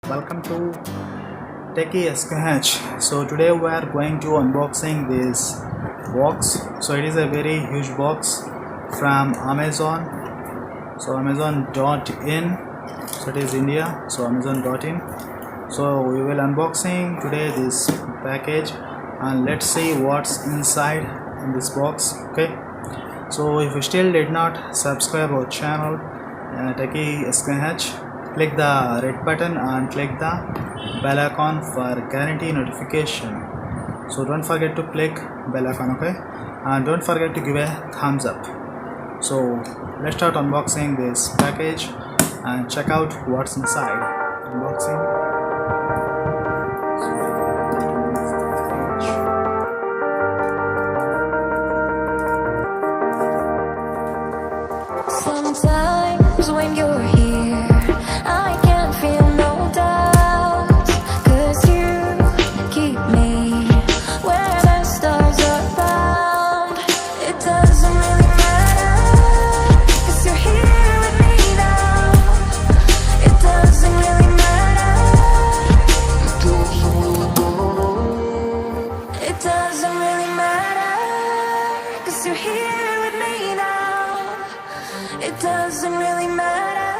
welcome to TechySKH. So today we are going to unboxing this box. So it is a very huge box from Amazon. So Amazon.in. So it is India. So Amazon.in. So we will unboxing today this package and let's see what's inside in this box. Okay. So if you still did not subscribe our channel TechySKH, click the red button and click the bell icon for guarantee notification. So don't forget to click bell icon, okay, and don't forget to give a thumbs up. So let's start unboxing this package and check out what's inside. Unboxing. Sometimes when you're here, I can't feel no doubt, 'cause you keep me where the stars are bound. It doesn't really matter, 'cause you're here with me now. It doesn't really matter. It doesn't really matter, 'cause you're here with me now. It doesn't really matter,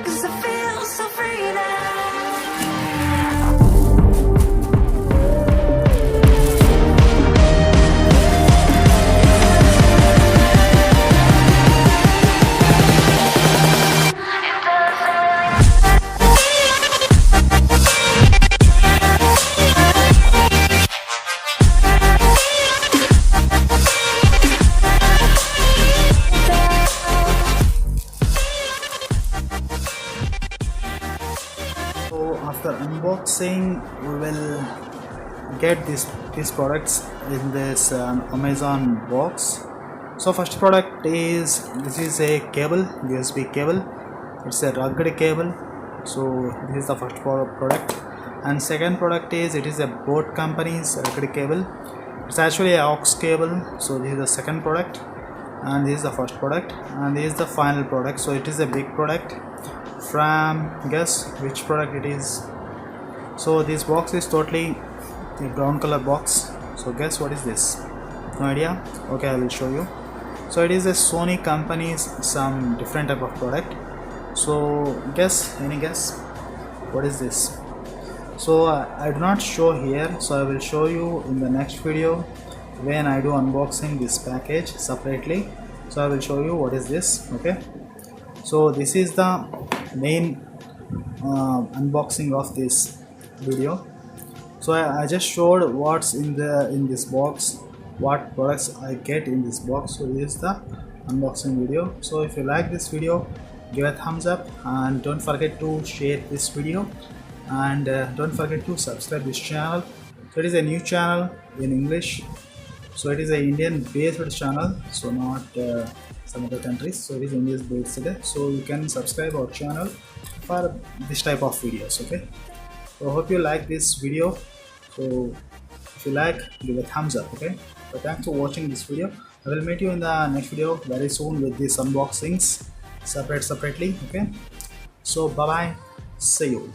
'cause I feel so free now. So after unboxing, we will get these products in this Amazon box. So first product is this is a cable, USB cable. It's a rugged cable. So this is the first product, and second product is it is a boat company's rugged cable. It's actually a aux cable. So this is the second product, and this is the first product, and this is the final product. So it is a big product. From guess which product it is. So this box is totally a brown color box. So guess what is this? No idea? Okay, I will show you. So it is a Sony company's some different type of product. So guess, any guess what is this? So I do not show here, so I will show you in the next video when I do unboxing this package separately. So I will show you what is this. Okay, so this is the main unboxing of this video. So I just showed what's in this box, what products I get in this box. So this is the unboxing video. So if you like this video, give a thumbs up and don't forget to share this video, and don't forget to subscribe this channel. So it is a new channel in English. So it is a Indian based channel, so not some other countries. So it is Indian based. So you can subscribe our channel for this type of videos. Okay, so I hope you like this video. So if you like, give a thumbs up. Okay, so thanks for watching this video. I will meet you in the next video very soon with these unboxings separately. Okay, so bye bye, see you.